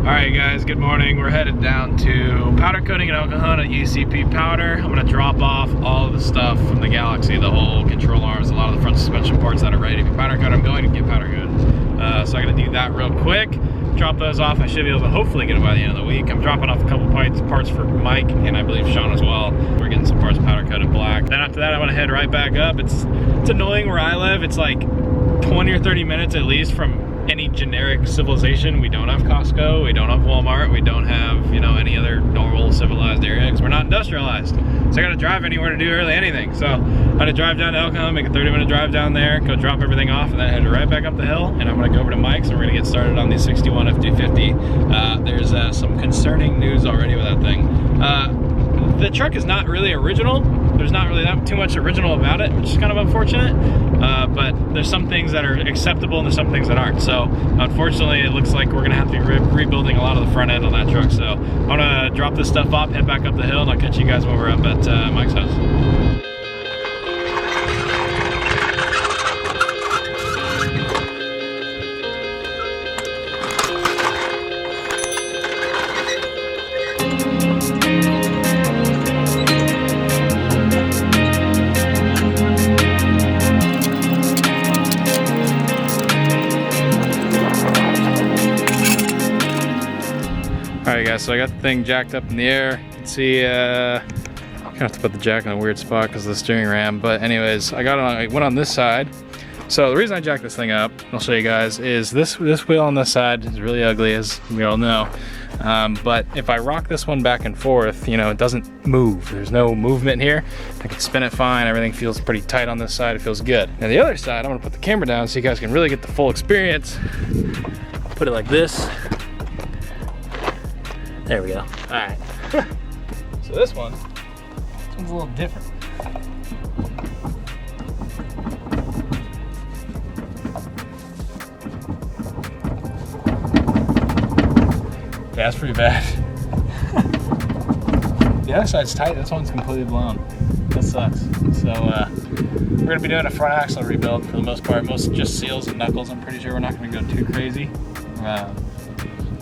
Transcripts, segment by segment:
Alright guys, good morning. We're headed down to powder coating in Oklahoma at UCP Powder. I'm gonna drop off all of the stuff from the Galaxie, the whole control arms, a lot of the front suspension parts that are ready to be powder coated. I'm going to get powder coated. So I'm gonna do that real quick. Drop those off. I should be able to hopefully get it by the end of the week. I'm dropping off a couple parts for Mike and I believe Sean as well. We're getting some parts powder coated black. Then after that, I'm gonna head right back up. It's annoying where I live. It's like 20 or 30 minutes at least from any generic civilization. We don't have Costco, we don't have Walmart, we don't have, you know, any other normal civilized area because we're not industrialized. So I gotta drive anywhere to do really anything. So I'm gonna drive down to Oklahoma, make a 30-minute drive down there, go drop everything off, and then head right back up the hill. And I'm gonna go over to Mike's and we're gonna get started on the 61 F250. There's some concerning news already with that thing. The truck is not really original. There's not really that too much original about it, which is kind of unfortunate. But there's some things that are acceptable and there's some things that aren't. So unfortunately, it looks like we're gonna have to be rebuilding a lot of the front end on that truck. So I'm gonna drop this stuff off, head back up the hill, and I'll catch you guys when we're up at Mike's house. Alright guys, so I got the thing jacked up in the air. You can see, I have to put the jack in a weird spot because of the steering ram. But anyways, I went on this side. So the reason I jacked this thing up, I'll show you guys, is this wheel on this side is really ugly, as we all know. But if I rock this one back and forth, you know, it doesn't move. There's no movement here. I can spin it fine. Everything feels pretty tight on this side. It feels good. Now the other side, I'm gonna put the camera down so you guys can really get the full experience. I'll put it like this. There we go. All right. So this one's a little different. Yeah, that's pretty bad. The other side's tight. This one's completely blown. That sucks. So we're gonna be doing a front axle rebuild for the most part. Most just seals and knuckles. I'm pretty sure we're not gonna go too crazy.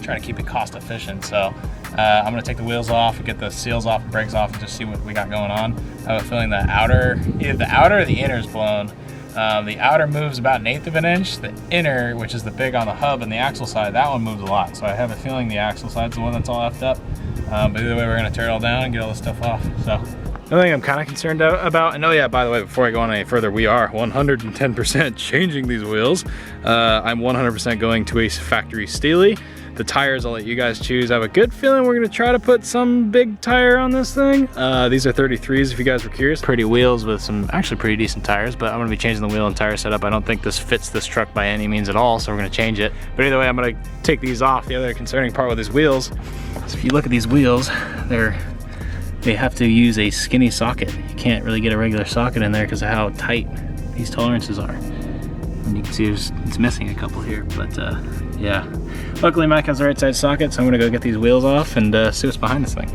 Trying to keep it cost efficient. So I'm gonna take the wheels off, get the seals off, brakes off, and just see what we got going on. I have a feeling the outer, either the outer or the inner is blown. The outer moves about 1/8 of an inch. The inner, which is the big on the hub and the axle side, that one moves a lot. So I have a feeling the axle side's the one that's all effed up. But either way, we're gonna tear it all down and get all this stuff off. So another thing I'm kind of concerned about, and oh yeah, by the way, before I go on any further, we are 110% changing these wheels. I'm 100% going to a factory Steely. The tires, I'll let you guys choose. I have a good feeling we're gonna try to put some big tire on this thing. These are 33s if you guys were curious. Pretty wheels with some actually pretty decent tires, but I'm gonna be changing the wheel and tire setup. I don't think this fits this truck by any means at all, so we're gonna change it. But either way, I'm gonna take these off. The other concerning part with these wheels, so if you look at these wheels, they have to use a skinny socket. You can't really get a regular socket in there because of how tight these tolerances are. And you can see it's missing a couple here, but yeah. Luckily Mike has the right side socket, so I'm gonna go get these wheels off and see what's behind this thing.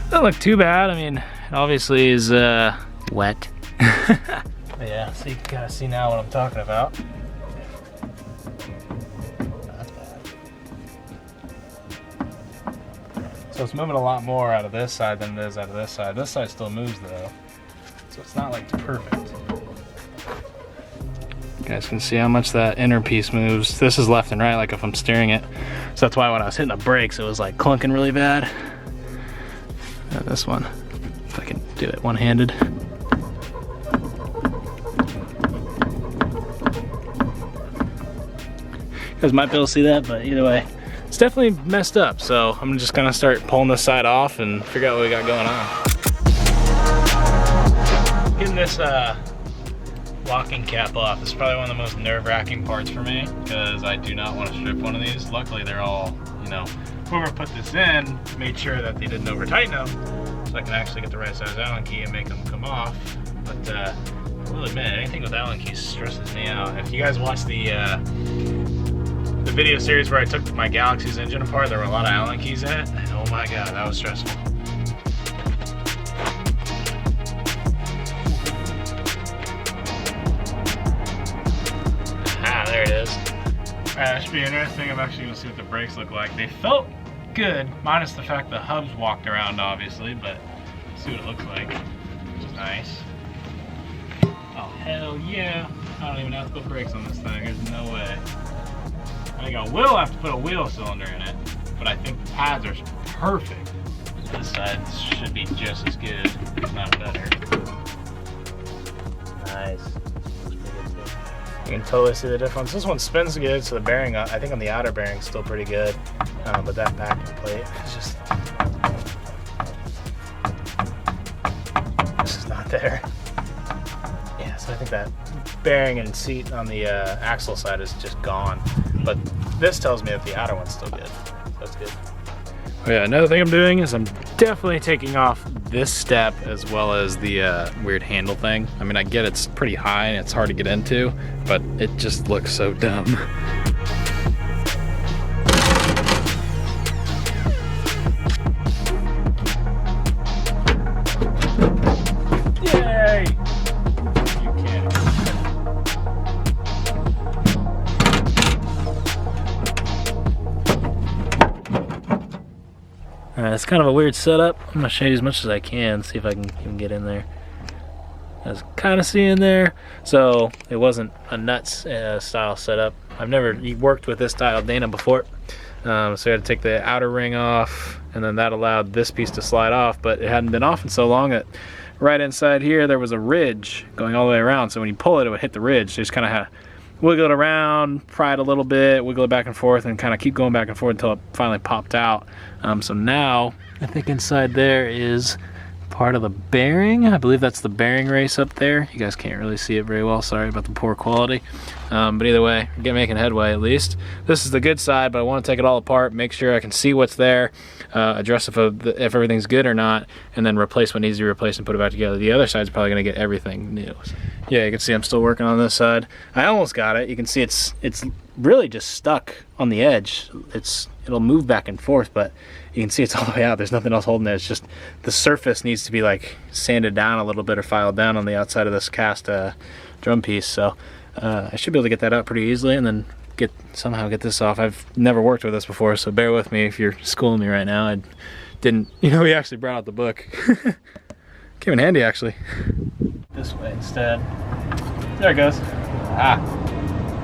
Doesn't look too bad. I mean, it obviously is wet. But yeah, so you can kind of see now what I'm talking about. So it's moving a lot more out of this side than it is out of this side. This side still moves though, so it's not like perfect. You guys can see how much that inner piece moves. This is left and right, like if I'm steering it. So that's why when I was hitting the brakes, it was like clunking really bad. This one, if I can do it one-handed. You guys might be able to see that, but either way, it's definitely messed up. So I'm just gonna start pulling this side off and figure out what we got going on. Getting this locking cap off. This is probably one of the most nerve-wracking parts for me because I do not want to strip one of these. Luckily, they're all, you know, whoever put this in made sure that they didn't over tighten them, so I can actually get the right size Allen key and make them come off. But I will admit, anything with Allen keys stresses me out. If you guys watch the the video series where I took my Galaxie's engine apart, there were a lot of Allen keys in it. Oh my God, that was stressful. Ah, there it is. Alright, that should be interesting. I'm actually gonna see what the brakes look like. They felt good, minus the fact the hubs walked around, obviously, but let's see what it looks like, which is nice. Oh, hell yeah. I don't even have to put brakes on this thing. There's no way. I think I will have to put a wheel cylinder in it, but I think the pads are perfect. This side should be just as good, if not better. Nice. You can totally see the difference. This one spins good, so the bearing, I think on the outer bearing is still pretty good, but that backing plate is just, this is not there. Yeah, so I think that bearing and seat on the axle side is just gone, but this tells me that the outer one's still good. That's good. Oh yeah, another thing I'm doing is I'm definitely taking off this step as well as the weird handle thing. I mean, I get it's pretty high and it's hard to get into, but it just looks so dumb. Yay! You can't. Alright, it's kind of a weird setup. I'm gonna show you as much as I can, see if I can get in there. I was kind of seeing there. So it wasn't a nuts style setup. I've never worked with this style Dana before. So I had to take the outer ring off, and then that allowed this piece to slide off, but it hadn't been off in so long that right inside here there was a ridge going all the way around. So when you pull it, it would hit the ridge. So you just kind of had to wiggle it around, pry it a little bit, wiggle it back and forth, and kind of keep going back and forth until it finally popped out. So now I think inside there is part of the bearing. I believe that's the bearing race up there. You guys can't really see it very well, sorry about the poor quality. But either way, we're making headway at least. This is the good side, but I want to take it all apart, make sure I can see what's there, address if everything's good or not, and then replace what needs to be replaced and put it back together. The other side's probably going to get everything new. Yeah, you can see I'm still working on this side. I almost got it. You can see it's really just stuck on the edge. It'll move back and forth, but you can see it's all the way out. There's nothing else holding it. It's just the surface needs to be like sanded down a little bit or filed down on the outside of this cast drum piece. So I should be able to get that out pretty easily and then somehow get this off. I've never worked with this before, so bear with me if you're schooling me right now. I didn't, we actually brought out the book. Came in handy actually. This way instead. There it goes. Ah,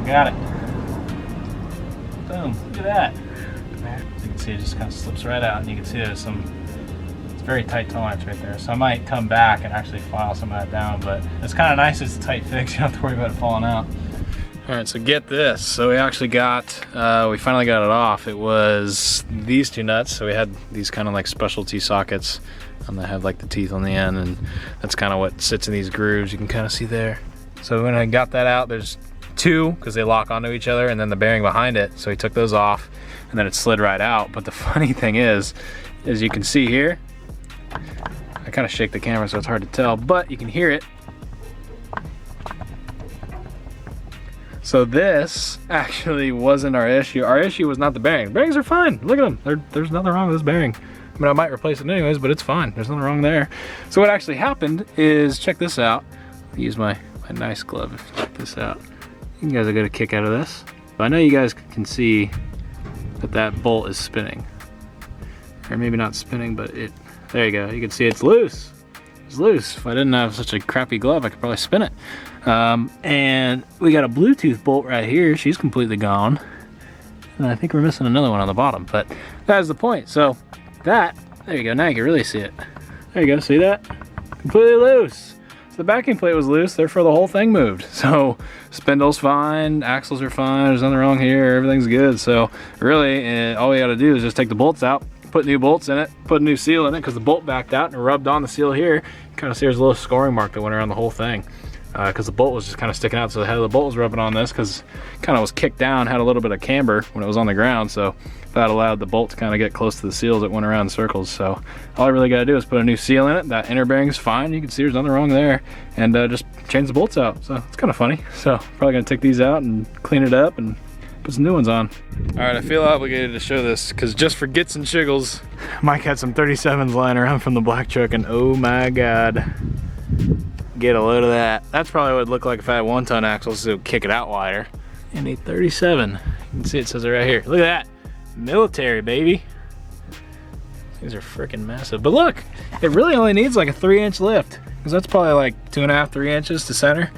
got it. Boom, look at that. You can see it just kind of slips right out, and you can see there's it's very tight tolerance right there. So I might come back and actually file some of that down, but it's kind of nice, it's a tight fix, you don't have to worry about it falling out. All right, so get this. So we actually we finally got it off. It was these two nuts. So we had these kind of like specialty sockets that have like the teeth on the end, and that's kind of what sits in these grooves. You can kind of see there. So when I got that out, there's two, because they lock onto each other, and then the bearing behind it. So he took those off, and then it slid right out. But the funny thing is, as you can see here, I kind of shake the camera so it's hard to tell, but you can hear it. So this actually wasn't our issue. Our issue was not the bearing. The bearings are fine. Look at them. There's nothing wrong with this bearing. I mean, I might replace it anyways, but it's fine. There's nothing wrong there. So what actually happened is, check this out. I'll use my nice glove if you check this out. You guys will get a kick out of this. I know you guys can see that bolt is spinning. Or maybe not spinning, but there you go. You can see it's loose. It's loose. If I didn't have such a crappy glove, I could probably spin it. And we got a Bluetooth bolt right here. She's completely gone. And I think we're missing another one on the bottom, but that's the point. So there you go. Now you can really see it. There you go. See that? Completely loose. So the backing plate was loose, therefore the whole thing moved. So spindle's fine, axles are fine, there's nothing wrong here, everything's good. So really, all we gotta do is just take the bolts out, put new bolts in it, put a new seal in it, because the bolt backed out and rubbed on the seal here. You kind of see there's a little scoring mark that went around the whole thing. Because the bolt was just kind of sticking out, so the head of the bolt was rubbing on this, because it kind of was kicked down, had a little bit of camber when it was on the ground, so that allowed the bolt to kind of get close to the seals that went around in circles. So all I really got to do is put a new seal in it. That inner bearing's fine, you can see there's nothing wrong there, and just change the bolts out. So it's kind of funny. So probably gonna take these out and clean it up and Put some new ones on. All right, I feel obligated to show this because just for gits and shiggles, Mike had some 37s lying around from the black truck, and oh my God, get a load of that. That's probably what it'd look like if I had 1-ton axles, so it would kick it out wider. And a 37, you can see it says it right here. Look at that, military, baby. These are freaking massive, but look, it really only needs like a 3-inch lift, because that's probably like 2.5, 3 inches to center.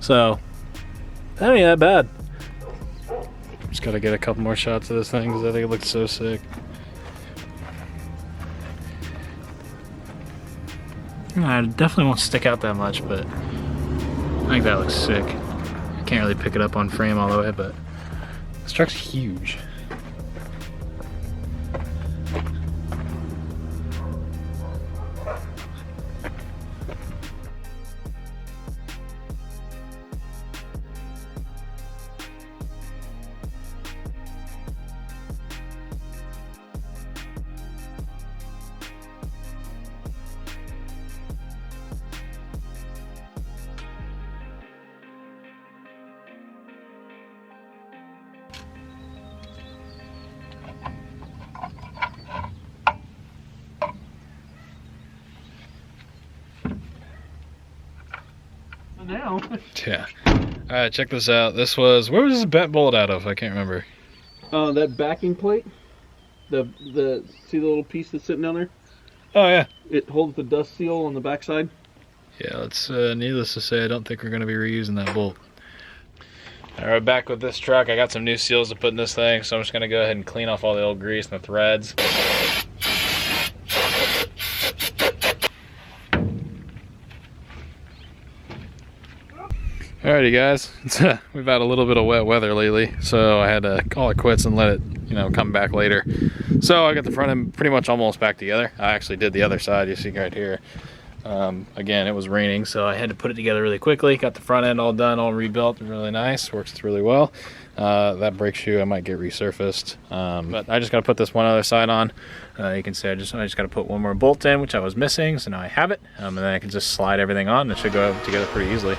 So that ain't that bad. Just gotta get a couple more shots of this thing because I think it looks so sick. It definitely won't stick out that much, but I think that looks sick. I can't really pick it up on frame all the way, but this truck's huge. Yeah. Alright, check this out. This was, where was this bent bolt out of? I can't remember. That backing plate. See the little piece that's sitting down there? Oh yeah. It holds the dust seal on the backside. Yeah, let's needless to say, I don't think we're gonna be reusing that bolt. Alright, back with this truck. I got some new seals to put in this thing, so I'm just gonna go ahead and clean off all the old grease and the threads. Alrighty guys, we've had a little bit of wet weather lately, so I had to call it quits and let it, come back later. So I got the front end pretty much almost back together. I actually did the other side, you see right here. Again, it was raining, so I had to put it together really quickly. Got the front end all done, all rebuilt, really nice, works really well. That brake shoe I might get resurfaced, but I just got to put this one other side on. You can see I just got to put one more bolt in, which I was missing, so now I have it, and then I can just slide everything on. It should go together pretty easily.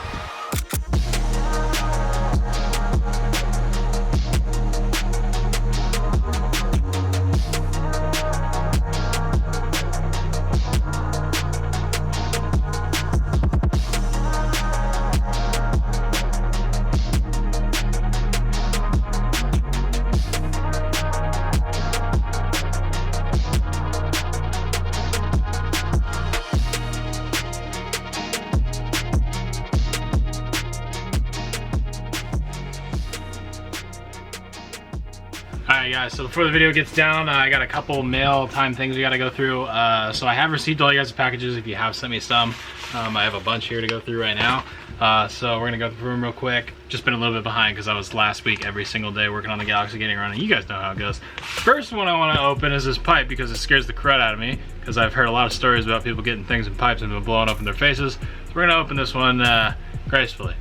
Alright guys, so before the video gets down, I got a couple mail time things we gotta go through. So I have received all you guys' packages if you have sent me some. I have a bunch here to go through right now. So we're gonna go through them real quick. Just been a little bit behind because I was last week every single day working on the Galaxie, getting around, and you guys know how it goes. First one I want to open is this pipe because it scares the crud out of me, because I've heard a lot of stories about people getting things in pipes and been blowing up in their faces. So we're gonna open this one gracefully.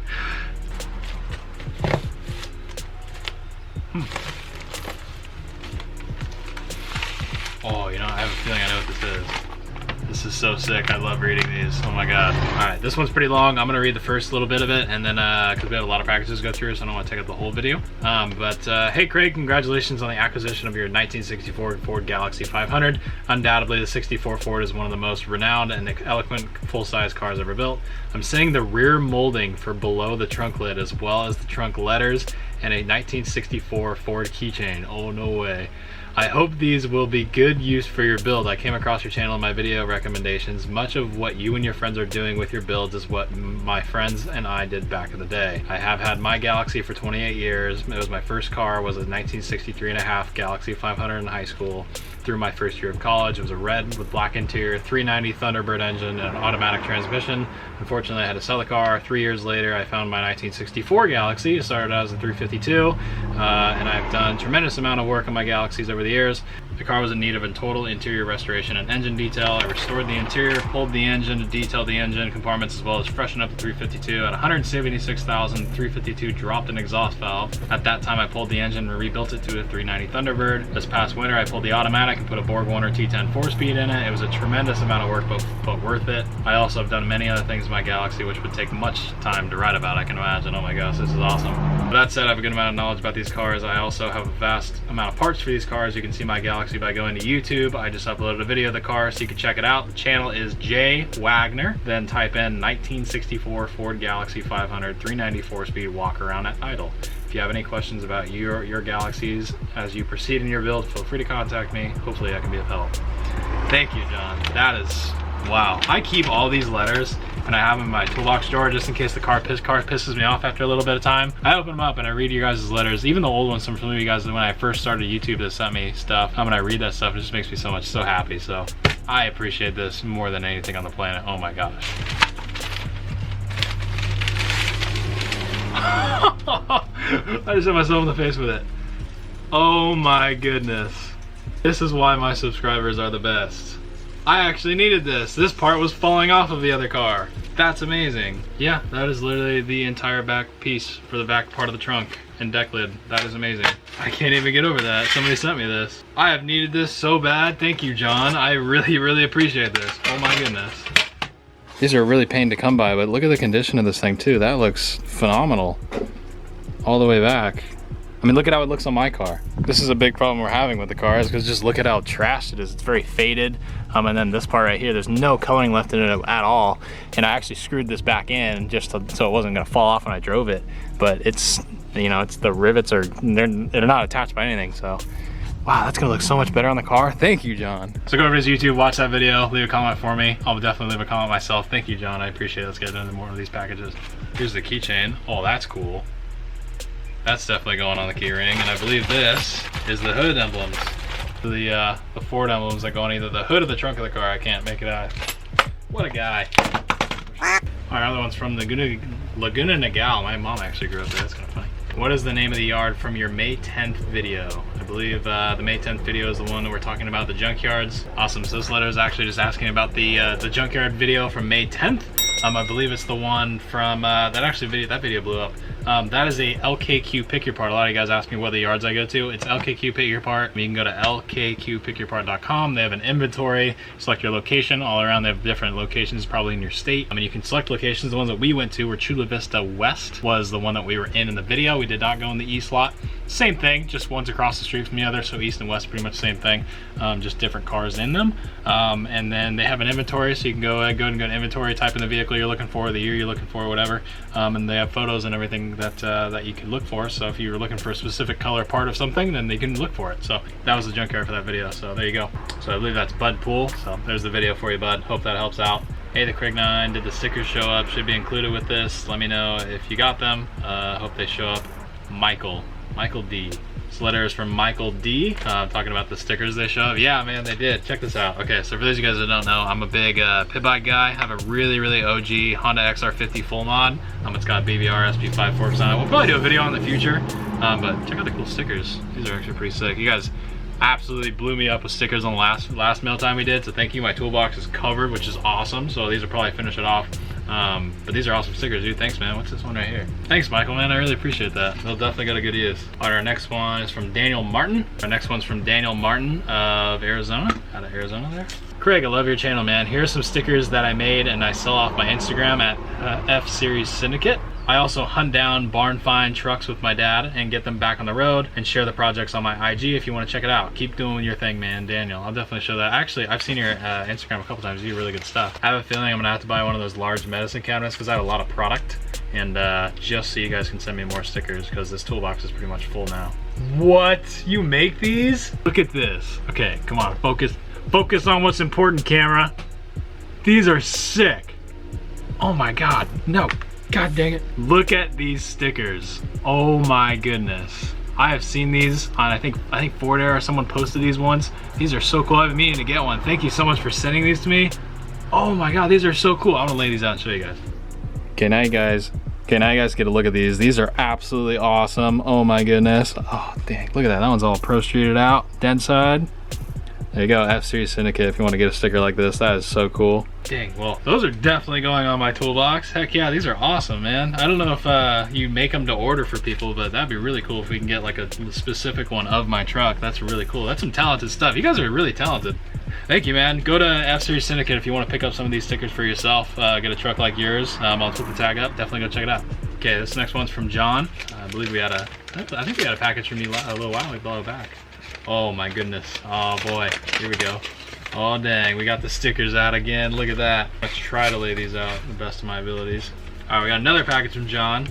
Oh, I have a feeling I know what this is. This is so sick. I love reading these. Oh my god. Alright, this one's pretty long. I'm going to read the first little bit of it, and then, because we have a lot of packages to go through, so I don't want to take up the whole video. Hey Craig, congratulations on the acquisition of your 1964 Ford Galaxie 500. Undoubtedly, the 64 Ford is one of the most renowned and eloquent full-size cars ever built. I'm seeing the rear molding for below the trunk lid, as well as the trunk letters, and a 1964 Ford keychain. Oh, no way. I hope these will be good use for your build. I came across your channel in my video recommendations. Much of what you and your friends are doing with your builds is what my friends and I did back in the day. I have had my Galaxie for 28 years. It was my first car, was a 1963.5 Galaxie 500 in high school. Through my first year of college, it was a red with black interior, 390 Thunderbird engine, and an automatic transmission. Unfortunately, I had to sell the car. 3 years later, I found my 1964 Galaxie. It started out as a 352, and I've done a tremendous amount of work on my Galaxies over the years. The car was in need of a total interior restoration and engine detail. I restored the interior, pulled the engine to detail the engine compartments as well as freshen up the 352. At 176,000, 352 dropped an exhaust valve. At that time I pulled the engine and rebuilt it to a 390 Thunderbird. This past winter I pulled the automatic and put a Borg Warner T10 4-speed in it. It was a tremendous amount of work but worth it. I also have done many other things in my Galaxie which would take much time to write about, I can imagine. Oh my gosh, this is awesome. With that said, I have a good amount of knowledge about these cars. I also have a vast amount of parts for these cars. You can see my Galaxie by going to YouTube. I just uploaded a video of the car so you can check it out. The channel is J Wagner. Then type in 1964 Ford Galaxie 500 394 speed walk around at idle. If you have any questions about your Galaxies as you proceed in your build, feel free to contact me. Hopefully I can be of help. Thank you, John. That is, wow. I keep all these letters and I have them in my toolbox drawer just in case the car pisses me off after a little bit of time. I open them up and I read your guys' letters, even the old ones from some of you guys when I first started YouTube that sent me stuff. When I read that stuff, it just makes me so happy. So I appreciate this more than anything on the planet. Oh my gosh. I just hit myself in the face with it. Oh my goodness. This is why my subscribers are the best. I actually needed this. This part was falling off of the other car. That's amazing. Yeah, that is literally the entire back piece for the back part of the trunk and deck lid. That is amazing. I can't even get over that. Somebody sent me this. I have needed this so bad. Thank you, John. I really appreciate this. Oh my goodness. These are really pain to come by, but look at the condition of this thing too. That looks phenomenal. All the way back. I mean, look at how it looks on my car. This is a big problem we're having with the car is because just look at how trashed it is. It's very faded. And then this part right here, there's no coloring left in it at all. And I actually screwed this back in just so it wasn't gonna fall off when I drove it. But it's, you know, it's the rivets are, they're not attached by anything, so. Wow, that's gonna look so much better on the car. Thank you, John. So go over to his YouTube, watch that video, leave a comment for me. I'll definitely leave a comment myself. Thank you, John, I appreciate it. Let's get into more of these packages. Here's the keychain. Oh, that's cool. That's definitely going on the key ring, and I believe this is the hood emblems. The Ford emblems that go on either the hood or the trunk of the car. I can't make it out. What a guy. Our other one's from Laguna Niguel. My mom actually grew up there. That's kind of funny. What is the name of the yard from your May 10th video? I believe the May 10th video is the one that we're talking about, the junkyards. Awesome, so this letter is actually just asking about the junkyard video from May 10th. I believe it's the one from, that video blew up. That is a LKQ Pick Your Part. A lot of you guys ask me what the yards I go to. It's LKQ Pick Your Part. You can go to lkqpickyourpart.com. They have an inventory. Select your location. All around they have different locations probably in your state. I mean, you can select locations. The ones that we went to were Chula Vista West was the one that we were in the video. We did not go in the east lot. Same thing, just one's across the street from the other, so east and west pretty much same thing, just different cars in them. And then they have an inventory, so you can go ahead and go to inventory, type in the vehicle you're looking for, the year you're looking for, whatever, and they have photos and everything that you can look for. So if you're looking for a specific color part of something, then they can look for it. So that was the junkyard for that video, so there you go. So I believe that's Bud Pool, so there's the video for you, Bud. Hope that helps out. Hey, the Craig 9, did the stickers show up? Should be included with this. Let me know if you got them. Hope they show up. Michael D. This letter is from Michael D. Talking about the stickers they show up. Yeah, man, they did. Check this out. Okay, so for those of you guys that don't know, I'm a big pit bike guy. I have a really OG Honda XR50 full mod. It's got BBR SP5 forks on it. We'll probably do a video on the future, but check out the cool stickers. These are actually pretty sick. You guys absolutely blew me up with stickers on the last mail time we did, so thank you. My toolbox is covered, which is awesome, so these will probably finish it off. But these are awesome stickers, dude. Thanks, man. What's this one right here? Thanks, Michael, man. I really appreciate that. They'll definitely go to good use. All right, our next one is from Daniel Martin. Our next one's from Daniel Martin of Arizona. Out of Arizona there. Craig, I love your channel, man. Here's some stickers that I made and I sell off my Instagram at F Series Syndicate. I also hunt down barn find trucks with my dad and get them back on the road and share the projects on my IG if you want to check it out. Keep doing your thing, man, Daniel. I'll definitely show that. Actually, I've seen your Instagram a couple times. You do really good stuff. I have a feeling I'm gonna have to buy one of those large medicine cabinets because I have a lot of product, and just so you guys can send me more stickers because this toolbox is pretty much full now. What? You make these? Look at this. Okay, come on, focus on what's important, camera. These are sick. Oh my God, no. God dang it. Look at these stickers. Oh my goodness. I have seen these on, I think Ford Era, someone posted these ones. These are so cool. I've been meaning to get one. Thank you so much for sending these to me. Oh my God, these are so cool. I'm gonna lay these out and show you guys. Okay, now you guys get a look at these. These are absolutely awesome. Oh my goodness. Oh dang, look at that. That one's all pro streeted out, dead side. There you go, F-Series Syndicate if you want to get a sticker like this. That is so cool. Dang, well, those are definitely going on my toolbox. Heck yeah, these are awesome, man. I don't know if you make them to order for people, but that'd be really cool if we can get like a specific one of my truck. That's really cool. That's some talented stuff. You guys are really talented. Thank you, man. Go to F-Series Syndicate if you want to pick up some of these stickers for yourself. Get a truck like yours. I'll put the tag up. Definitely go check it out. Okay, this next one's from John. I believe we had I think we had a package from you a little while back. Oh my goodness. Oh boy, here we go. Oh dang, we got the stickers out again. Look at that. Let's try to lay these out the best of my abilities. All right, we got another package from John.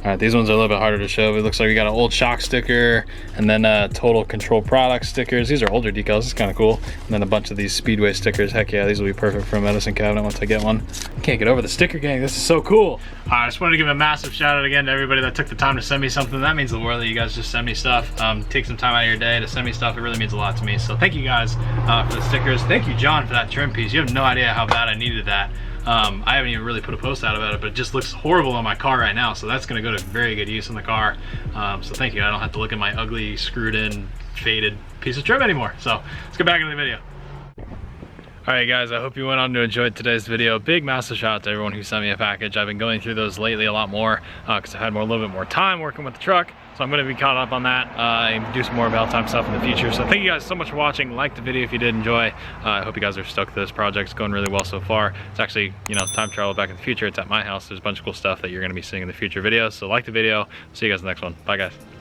All right, these ones are a little bit harder to show. It looks like we got an old shock sticker and then Total Control Product stickers. These are older decals, this is kind of cool. And then a bunch of these Speedway stickers. Heck yeah, these will be perfect for a medicine cabinet once I get one. Can't get over the sticker gang, this is so cool. I just wanted to give a massive shout out again to everybody that took the time to send me something. That means the world that you guys just send me stuff. Take some time out of your day to send me stuff. It really means a lot to me. So thank you guys for the stickers. Thank you, John, for that trim piece. You have no idea how bad I needed that. I haven't even really put a post out about it, but it just looks horrible on my car right now, so that's going to go to very good use in the car. So thank you. I don't have to look at my ugly, screwed in, faded piece of trim anymore. So let's get back into the video. Alright guys, I hope you went on to enjoy today's video. Big massive shout out to everyone who sent me a package. I've been going through those lately a lot more because I've had a little bit more time working with the truck. So I'm going to be caught up on that and do some more Valentine stuff in the future. So thank you guys so much for watching. Like the video if you did enjoy. I hope you guys are stoked that this project's going really well so far. It's actually, you know, time travel back in the future. It's at my house. There's a bunch of cool stuff that you're going to be seeing in the future videos. So like the video. See you guys in the next one. Bye guys.